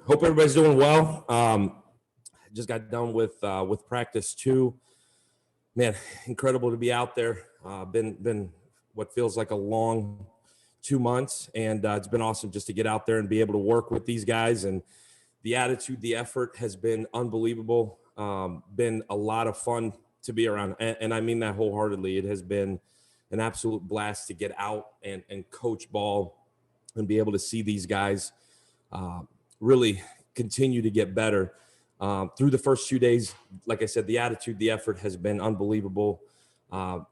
Hope everybody's doing well. Just got done with practice 2. Man, incredible to be out there. Been what feels like a long 2 months, and it's been awesome just to get out there and be able to work with these guys. And the attitude, the effort has been unbelievable. Been a lot of fun to be around, and I mean that wholeheartedly. It has been an absolute blast to get out and coach ball and be able to see these guys really continue to get better. Through the first 2 days, like I said, the attitude, the effort has been unbelievable.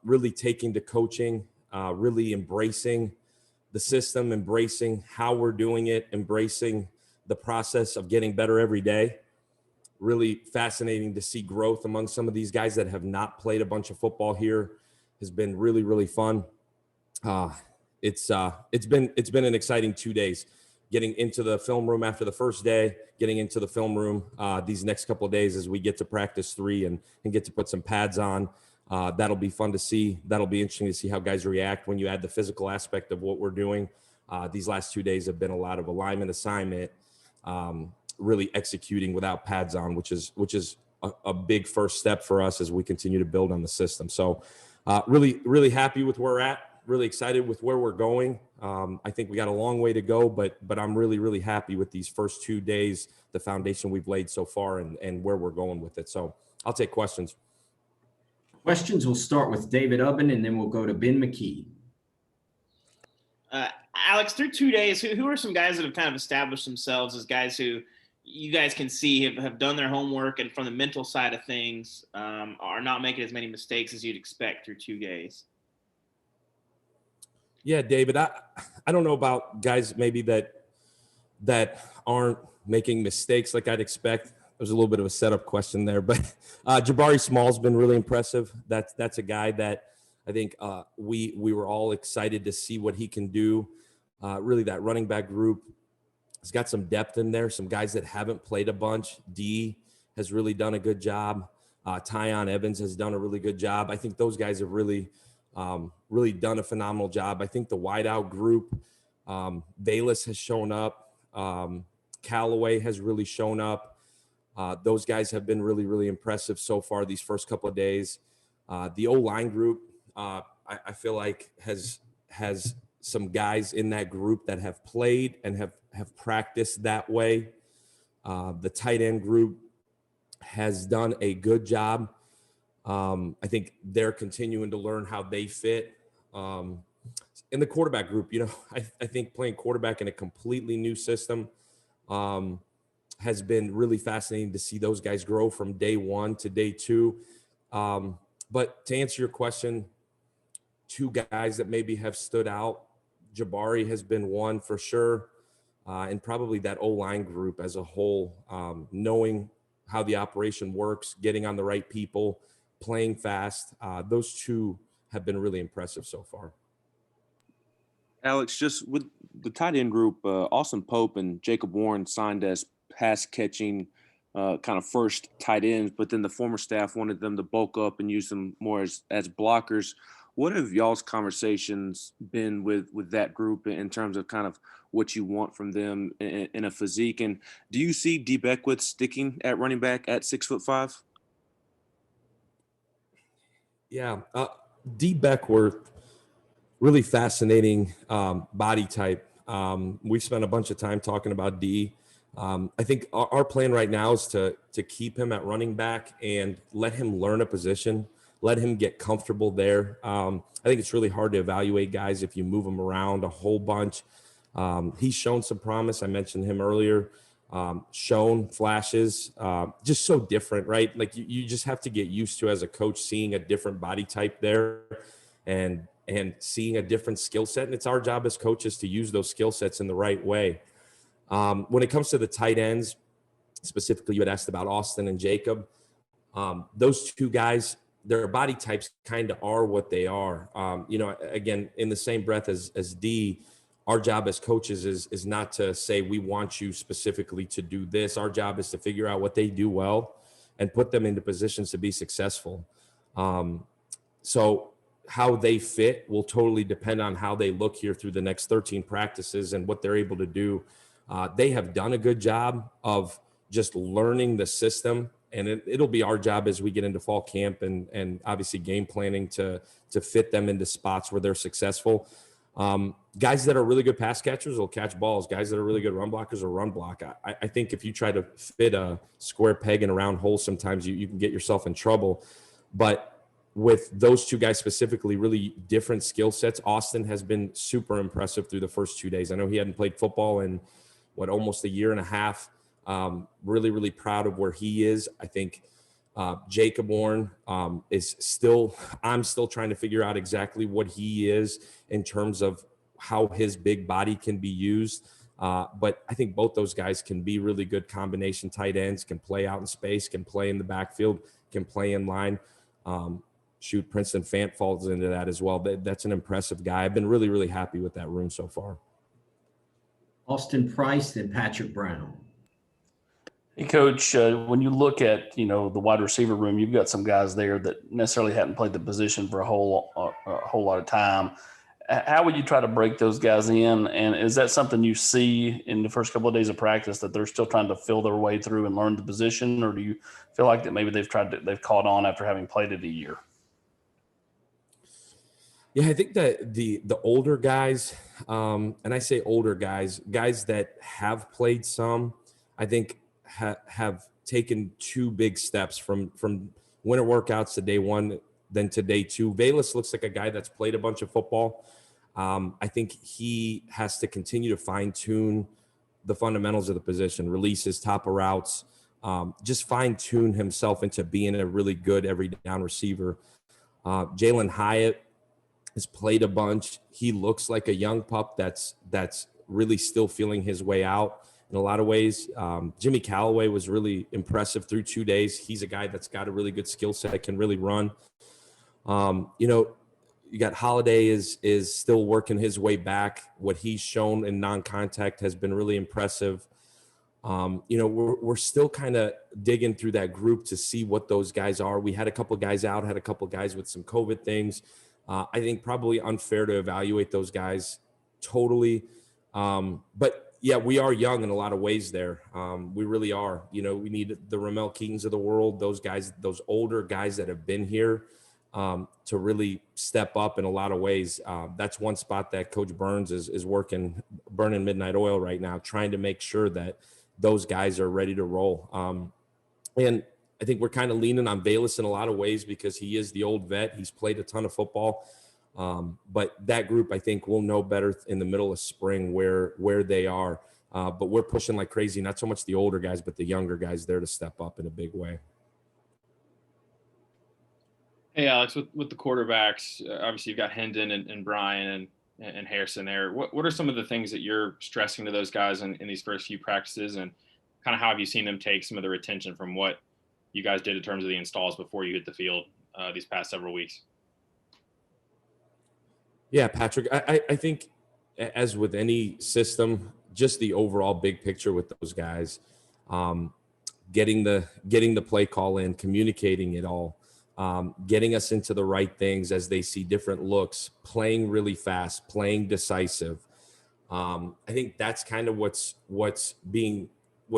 Really taking to coaching, really embracing the system, embracing how we're doing it, embracing the process of getting better every day. Really fascinating to see growth among some of these guys that have not played a bunch of football here. Has been really, really fun. It's been an exciting 2 days. Getting into the film room after the first day, getting into the film room these next couple of days as we get to practice 3 and get to put some pads on. That'll be fun to see. That'll be interesting to see how guys react when you add the physical aspect of what we're doing. These last 2 days have been a lot of alignment assignment, really executing without pads on, which is a big first step for us as we continue to build on the system. So really, really happy with where we're at. Really excited with where we're going. I think we got a long way to go, but I'm really, really happy with these first 2 days, the foundation we've laid so far and where we're going with it. So I'll take questions. Questions, we'll start with David Ubben, and then we'll go to Ben McKee. Alex, through 2 days, who are some guys that have kind of established themselves as guys who you guys can see have done their homework and from the mental side of things are not making as many mistakes as you'd expect through 2 days? Yeah, David, I don't know about guys maybe that aren't making mistakes like I'd expect. There's a little bit of a setup question there, but Jabari Small's been really impressive. That's a guy that I think we were all excited to see what he can do. Really, that running back group has got some depth in there. Some guys that haven't played a bunch. D has really done a good job. Tyon Evans has done a really good job. I think those guys have really done a phenomenal job. I think the wideout group, Bayless has shown up. Callaway has really shown up. Those guys have been really, really impressive so far these first couple of days. The O-line group, I feel like has some guys in that group that have played and have practiced that way. The tight end group has done a good job. I think they're continuing to learn how they fit. In the quarterback group, I think playing quarterback in a completely new system has been really fascinating to see those guys grow from day 1 to day 2. But to answer your question, 2 guys that maybe have stood out, Jabari has been one for sure, and probably that O-line group as a whole, knowing how the operation works, getting on the right people, playing fast. Those 2 have been really impressive so far. Alex, just with the tight end group, Austin Pope and Jacob Warren signed as pass catching kind of first tight ends, but then the former staff wanted them to bulk up and use them more as blockers. What have y'all's conversations been with that group in terms of kind of what you want from them in a physique? And do you see D. Beckwith sticking at running back at 6'5"? Yeah, D. Beckworth, really fascinating body type. We've spent a bunch of time talking about D. I think our plan right now is to keep him at running back and let him learn a position, let him get comfortable there. I think it's really hard to evaluate guys if you move them around a whole bunch. He's shown some promise. I mentioned him earlier. Shown flashes, just so different, right? Like you just have to get used to, as a coach, seeing a different body type there and seeing a different skill set. And it's our job as coaches to use those skill sets in the right way. When it comes to the tight ends, specifically, you had asked about Austin and Jacob. Those 2 guys, their body types kind of are what they are. Again, in the same breath as D, our job as coaches is not to say we want you specifically to do this. Our job is to figure out what they do well and put them into positions to be successful. So how they fit will totally depend on how they look here through the next 13 practices and what they're able to do They have done a good job of just learning the system, and it'll be our job as we get into fall camp and obviously game planning to fit them into spots where they're successful. Guys that are really good pass catchers will catch balls. Guys that are really good run blockers will run block. I think if you try to fit a square peg in a round hole, sometimes you can get yourself in trouble. But with those two guys specifically, really different skill sets. Austin has been super impressive through the first 2 days. I know he hadn't played football in almost a year and a half. Really, really proud of where he is. I think Jacob Warren is still, I'm still trying to figure out exactly what he is in terms of how his big body can be used. But I think both those guys can be really good combination tight ends, can play out in space, can play in the backfield, can play in line. Princeton Fant falls into that as well. That's an impressive guy. I've been really, really happy with that room so far. Austin Price and Patrick Brown. Hey, Coach, when you look at, the wide receiver room, you've got some guys there that necessarily hadn't played the position for a whole lot of time. How would you try to break those guys in? And is that something you see in the first couple of days of practice, that they're still trying to feel their way through and learn the position? Or do you feel like that maybe they've caught on after having played it a year? Yeah, I think that the older guys, and I say older guys that have played some, I think have taken two big steps from winter workouts to day one, then to day two. Bayless looks like a guy that's played a bunch of football. I think he has to continue to fine tune the fundamentals of the position, release his top of routes, just fine tune himself into being a really good every down receiver. Jalen Hyatt has played a bunch. He looks like a young pup that's really still feeling his way out in a lot of ways. Jimmy Callaway was really impressive through 2 days. He's a guy that's got a really good skill set, can really run. You got Holiday is still working his way back. What he's shown in non-contact has been really impressive. We're still kind of digging through that group to see what those guys are. We had a couple guys out, had a couple guys with some COVID things. I think probably unfair to evaluate those guys totally. But yeah, we are young in a lot of ways there. We really are. We need the Ramel Keatons of the world, those guys, those older guys that have been here to really step up in a lot of ways. That's one spot that Coach Burns is working, burning midnight oil right now, trying to make sure that those guys are ready to roll. And I think we're kind of leaning on Bayless in a lot of ways because he is the old vet. He's played a ton of football. But that group, I think, will know better in the middle of spring where they are. But we're pushing like crazy, not so much the older guys, but the younger guys there to step up in a big way. Hey, Alex, with the quarterbacks, obviously you've got Hendon and Brian and Harrison there. What are some of the things that you're stressing to those guys in these first few practices, and kind of how have you seen them take some of the retention from what you guys did in terms of the installs before you hit the field these past several weeks? Yeah, Patrick, I think as with any system, just the overall big picture with those guys, getting the play call in, communicating it all, getting us into the right things as they see different looks, playing really fast, playing decisive. I think that's kind of what's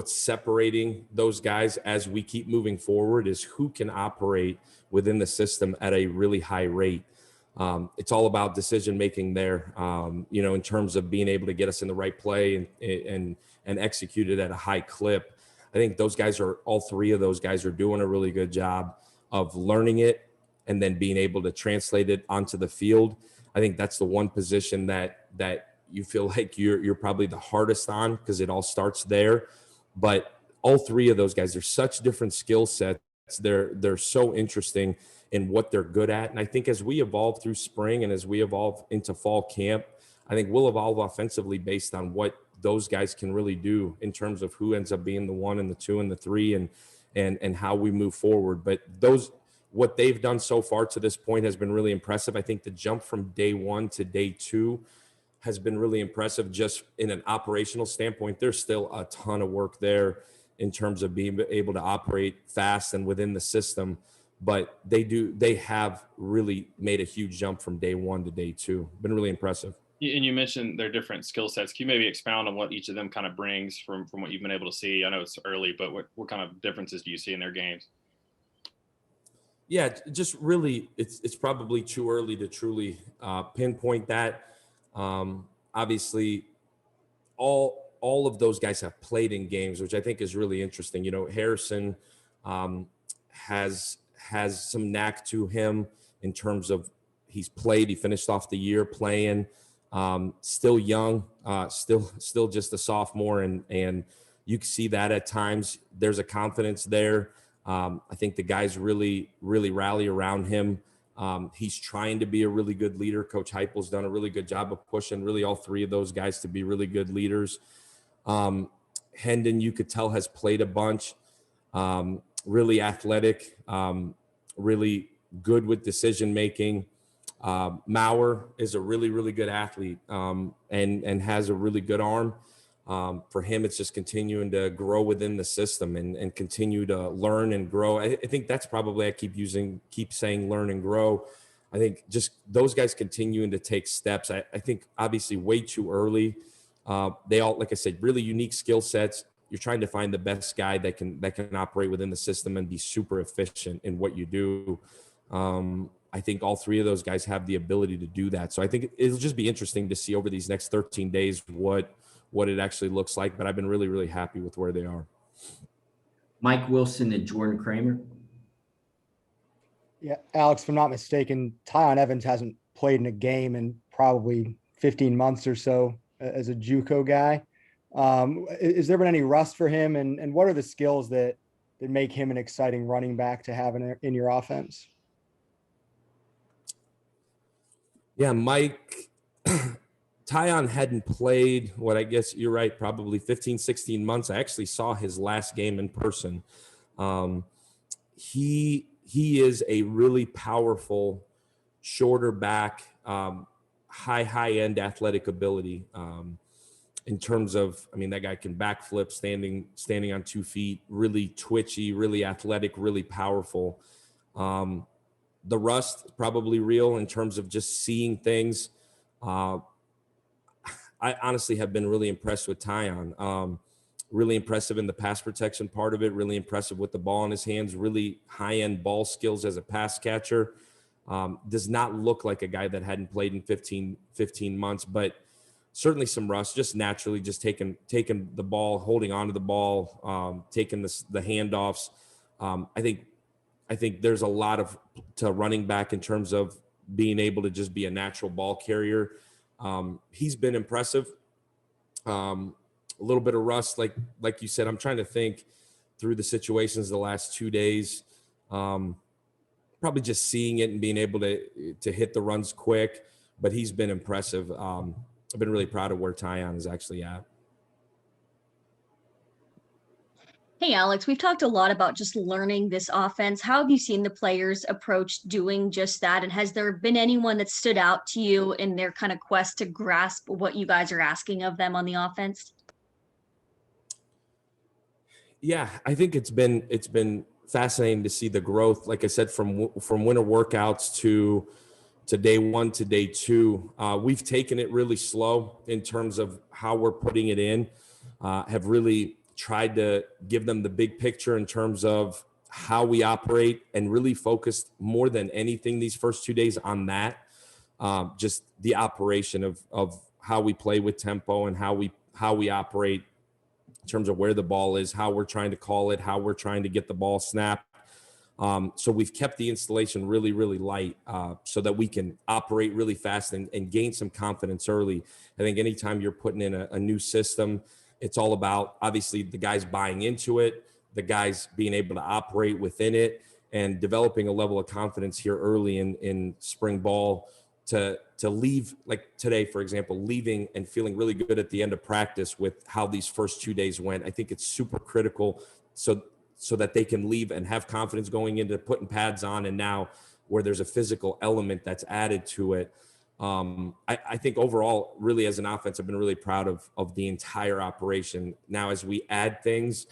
separating those guys as we keep moving forward is who can operate within the system at a really high rate. It's all about decision making there, in terms of being able to get us in the right play and execute it at a high clip. I think all three of those guys are doing a really good job of learning it and then being able to translate it onto the field. I think that's the one position that you feel like you're probably the hardest on because it all starts there. But all three of those guys, they're such different skill sets. They're so interesting in what they're good at. And I think as we evolve through spring and as we evolve into fall camp, I think we'll evolve offensively based on what those guys can really do in terms of who ends up being the 1 and the 2 and the 3 and how we move forward. But what they've done so far to this point has been really impressive. I think the jump from day 1 to day 2 has been really impressive just in an operational standpoint. There's still a ton of work there in terms of being able to operate fast and within the system, but they have really made a huge jump from day 1 to day 2. Been really impressive. And you mentioned their different skill sets. Can you maybe expound on what each of them kind of brings from what you've been able to see? I know it's early, but what kind of differences do you see in their games? Yeah, just really, it's probably too early to truly pinpoint that. Obviously, all of those guys have played in games, which I think is really interesting. You know, Harrison has some knack to him in terms of he's played. He finished off the year playing. Still young, still just a sophomore, and you can see that at times. There's a confidence there. I think the guys really rally around him. He's trying to be a really good leader. Coach Heupel's done a really good job of pushing really all three of those guys to be really good leaders. Hendon, you could tell, has played a bunch. Really athletic, really good with decision making. Maurer is a really good athlete, and has a really good arm. For him, it's just continuing to grow within the system and continue to learn and grow. I think that's probably, I keep saying learn and grow. I think just those guys continuing to take steps. I think obviously way too early. They all, like I said, really unique skill sets. You're trying to find the best guy that can operate within the system and be super efficient in what you do. I think all three of those guys have the ability to do that. So I think it'll just be interesting to see over these next 13 days what it actually looks like. But I've been really happy with where they are. Mike Wilson and Jordan Kramer. Yeah, Alex, if I'm not mistaken, Tyon Evans hasn't played in a game in probably 15 months or so as a JUCO guy. Has there been any rust for him, and what are the skills that make him an exciting running back to have in your offense? Yeah, Mike, Tyon hadn't played, what I guess you're right, probably 15, 16 months. I actually saw his last game in person. He is a really powerful, shorter back, high end athletic ability. In terms of, I mean, that guy can backflip standing on 2 feet, really twitchy, really athletic, really powerful. The rust is probably real in terms of just seeing things. I honestly have been really impressed with Tyon. Really impressive in the pass protection part of it, really impressive with the ball in his hands, really high-end ball skills as a pass catcher. Does not look like a guy that hadn't played in 15 months, but certainly some rust, just naturally, just taking the ball, holding onto the ball, taking the handoffs. I think there's a lot to running back in terms of being able to just be a natural ball carrier. He's been impressive. A little bit of rust, like you said. I'm trying to think through the situations the last 2 days. Probably just seeing it and being able to hit the runs quick, but he's been impressive. I've been really proud of where Tyon is actually at. Hey, Alex, we've talked a lot about just learning this offense. How have you seen the players approach doing just that? And has there been anyone that stood out to you in their kind of quest to grasp what you guys are asking of them on the offense? Yeah, I think it's been fascinating to see the growth. Like I said, from winter workouts to day one to day two, we've taken it really slow in terms of how we're putting it in. Have really tried to give them the big picture in terms of how we operate, and really focused more than anything these first 2 days on that. Just the operation of how we play with tempo and how we operate in terms of where the ball is, how we're trying to call it, how we're trying to get the ball snapped. So we've kept the installation really light, so that we can operate really fast and gain some confidence early. I think anytime you're putting in a new system, it's all about, obviously, the guys buying into it, the guys being able to operate within it, and developing a level of confidence here early in spring ball to leave, like today, for example, leaving and feeling really good at the end of practice with how these first 2 days went. I think it's super critical so that they can leave and have confidence going into putting pads on, and now where there's a physical element that's added to it. I think overall, really, as an offense, I've been really proud of the entire operation. Now, as we add things,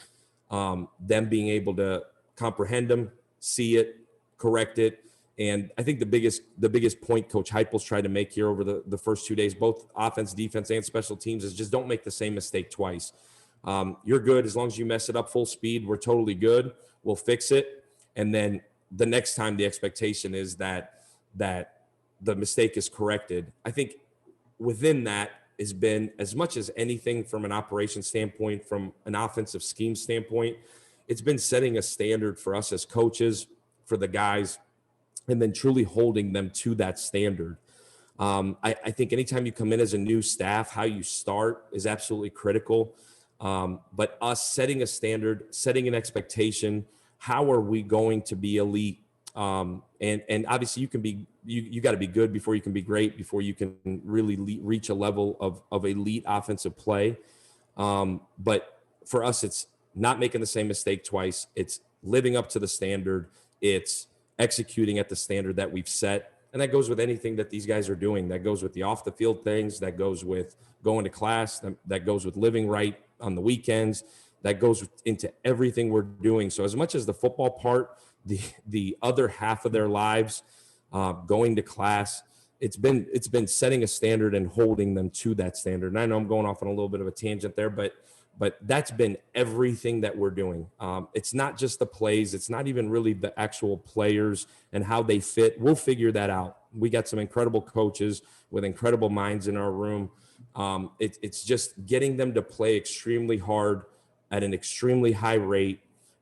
them being able to comprehend them, see it, correct it, And I think the biggest point Coach Heupel's tried to make here over the first 2 days, both offense, defense, and special teams, is just don't make the same mistake twice. You're good as long as you mess it up full speed. We're totally good. We'll fix it. And then the next time the expectation is that the mistake is corrected. I think within that has been, as much as anything from an operation standpoint, from an offensive scheme standpoint, it's been setting a standard for us as coaches, for the guys, and then truly holding them to that standard. I think anytime you come in as a new staff, how you start is absolutely critical. But us setting a standard, setting an expectation, how are we going to be elite? And obviously you got to be good before you can be great, before you can really reach a level of elite offensive play. But for us, it's not making the same mistake twice. It's living up to the standard. It's executing at the standard that we've set. And that goes with anything that these guys are doing. That goes with the off the field things. That goes with going to class. That goes with living right on the weekends. That goes into everything we're doing. So as much as the football part, the other half of their lives, going to class, it's been setting a standard and holding them to that standard. And I know I'm going off on a little bit of a tangent there, but that's been everything that we're doing. It's not just the plays. It's not even really the actual players and how they fit. We'll figure that out. We got some incredible coaches with incredible minds in our room. It's just getting them to play extremely hard at an extremely high rate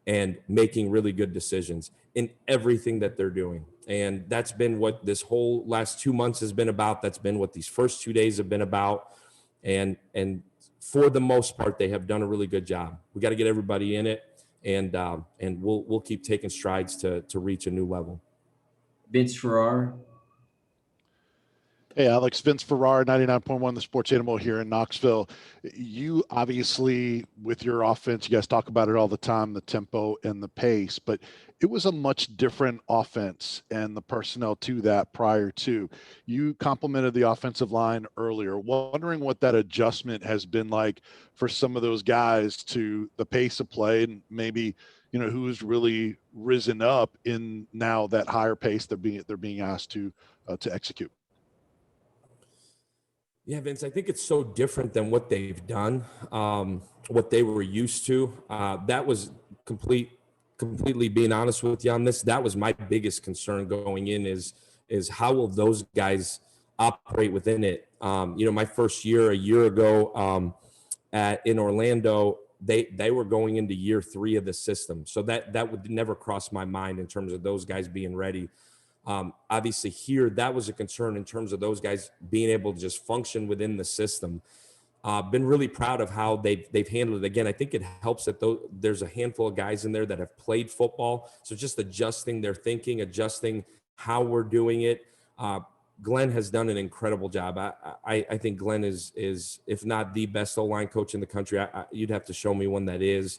and making really good decisions in everything that they're doing. And that's been what this whole last 2 months has been about. That's been what these first 2 days have been about. And for the most part, they have done a really good job. We got to get everybody in it, and we'll keep taking strides to reach a new level. Vince Ferrara. Hey, Alex, Vince Ferrara, 99.1 The Sports Animal here in Knoxville. You obviously, with your offense, you guys talk about it all the time, the tempo and the pace, but it was a much different offense and the personnel to that prior to. You complimented the offensive line earlier. Wondering what that adjustment has been like for some of those guys to the pace of play, and maybe, you know, who's really risen up in now that higher pace they're being asked to execute. Yeah, Vince, I think it's so different than what they've done, what they were used to. That was completely being honest with you on this. That was my biggest concern going in is how will those guys operate within it? My first year, a year ago in Orlando, they were going into year 3 of the system. So that would never cross my mind in terms of those guys being ready. Obviously here, that was a concern in terms of those guys being able to just function within the system. Been really proud of how they've handled it. Again, I think it helps that there's a handful of guys in there that have played football. So just adjusting their thinking, adjusting how we're doing it. Glenn has done an incredible job. I think Glenn is if not the best O-line coach in the country. You'd have to show me one that is.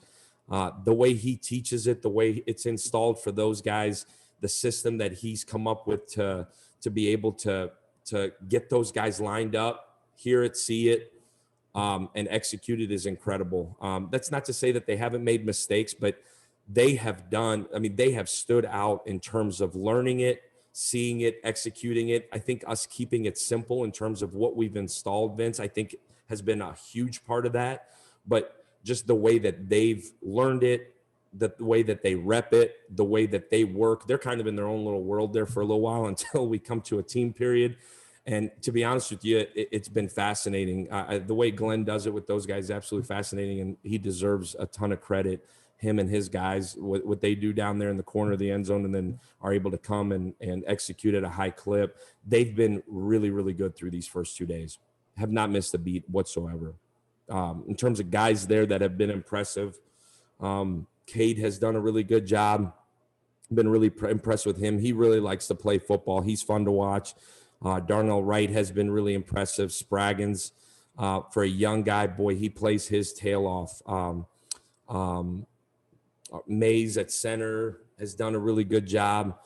The way he teaches it, the way it's installed for those guys, the system that he's come up with to be able to get those guys lined up, hear it, see it, and execute it is incredible. That's not to say that they haven't made mistakes, but they have stood out in terms of learning it, seeing it, executing it. I think us keeping it simple in terms of what we've installed, Vince, I think has been a huge part of that. But just the way that they've learned it, the way that they rep it, the way that they work, they're kind of in their own little world there for a little while until we come to a team period. And to be honest with you, it's been fascinating. The way Glenn does it with those guys is absolutely fascinating, and he deserves a ton of credit. Him and his guys, what they do down there in the corner of the end zone and then are able to come and execute at a high clip. They've been really, really good through these first 2 days. Have not missed a beat whatsoever. In terms of guys there that have been impressive, Cade has done a really good job. Been really impressed with him. He really likes to play football. He's fun to watch. Darnell Wright has been really impressive. Spraggins, for a young guy, boy, he plays his tail off. Mays at center has done a really good job.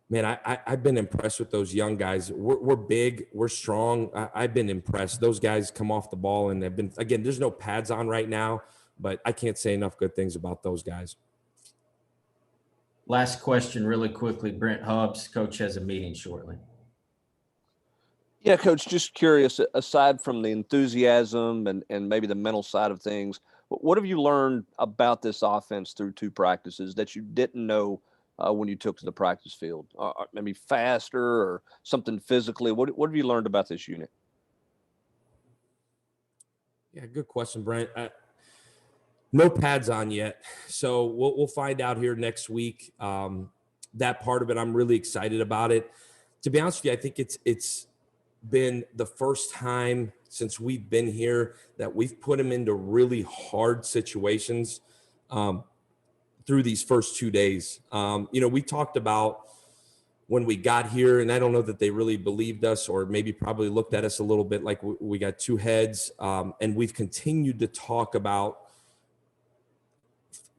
Man, I've been impressed with those young guys. We're big. We're strong. I've been impressed. Those guys come off the ball and have been, again, there's no pads on right now, but I can't say enough good things about those guys. Last question really quickly, Brent Hubbs. Coach has a meeting shortly. Yeah, Coach, just curious, aside from the enthusiasm and maybe the mental side of things, what have you learned about this offense through 2 practices that you didn't know when you took to the practice field? Maybe faster or something physically? What have you learned about this unit? Yeah, good question, Brent. No pads on yet, so we'll find out here next week. That part of it, I'm really excited about it. To be honest with you, I think it's been the first time since we've been here that we've put them into really hard situations through these first 2 days. We talked about when we got here, and I don't know that they really believed us or maybe probably looked at us a little bit like we got 2 heads. And we've continued to talk about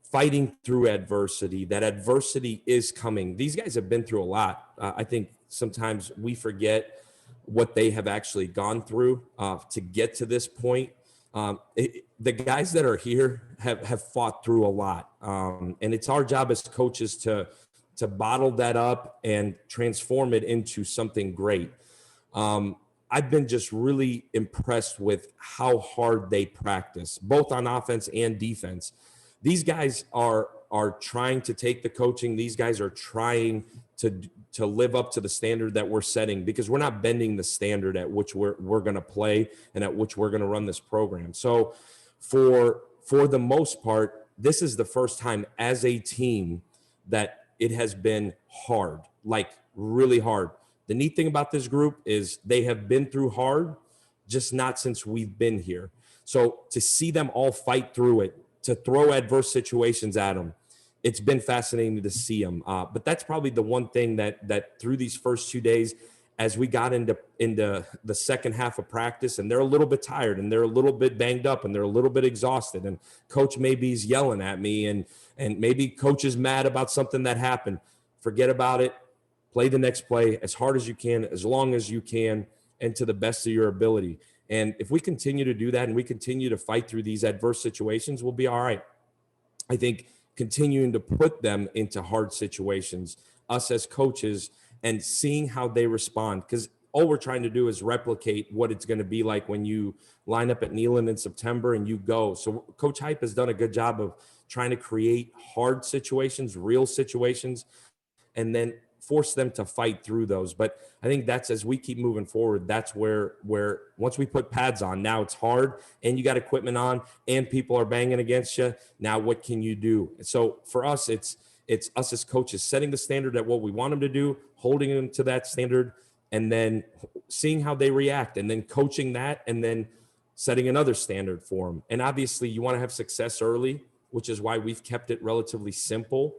fighting through adversity. That adversity is coming. These guys have been through a lot. I think sometimes we forget what they have actually gone through to get to this point. The guys that are here have fought through a lot. And it's our job as coaches to bottle that up and transform it into something great. I've been just really impressed with how hard they practice, both on offense and defense. These guys are trying to take the coaching. These guys are trying to live up to the standard that we're setting, because we're not bending the standard at which we're going to play and at which we're going to run this program. So for the most part, this is the first time as a team that it has been hard, like really hard. The neat thing about this group is they have been through hard, just not since we've been here. So to see them all fight through it, to throw adverse situations at them, it's been fascinating to see them. But that's probably the one thing that through these first 2 days, as we got into the second half of practice, and they're a little bit tired and they're a little bit banged up and they're a little bit exhausted, and coach maybe is yelling at me and maybe coach is mad about something that happened. Forget about it. Play the next play as hard as you can, as long as you can, and to the best of your ability. And if we continue to do that and we continue to fight through these adverse situations, we'll be all right. I think continuing to put them into hard situations, us as coaches, and seeing how they respond, because all we're trying to do is replicate what it's going to be like when you line up at Neyland in September and you go. So Coach Hype has done a good job of trying to create hard situations, real situations, and then force them to fight through those. But I think that's, as we keep moving forward, that's where once we put pads on, now it's hard and you got equipment on and people are banging against you. Now what can you do? So for us, it's us as coaches setting the standard at what we want them to do, holding them to that standard, and then seeing how they react, and then coaching that, and then setting another standard for them. And obviously you want to have success early, which is why we've kept it relatively simple,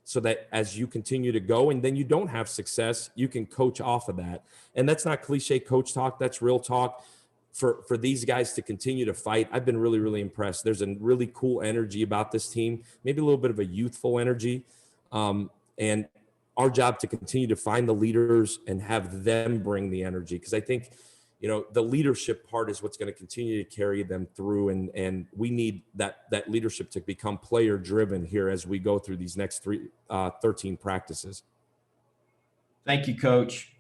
so that as you continue to go and then you don't have success, you can coach off of that. And that's not cliche coach talk. That's real talk. For these guys to continue to fight, I've been really, really impressed. There's a really cool energy about this team, maybe a little bit of a youthful energy. And our job to continue to find the leaders and have them bring the energy. Because I think, the leadership part is what's going to continue to carry them through. And we need that leadership to become player driven here as we go through these next 13 practices. Thank you, Coach.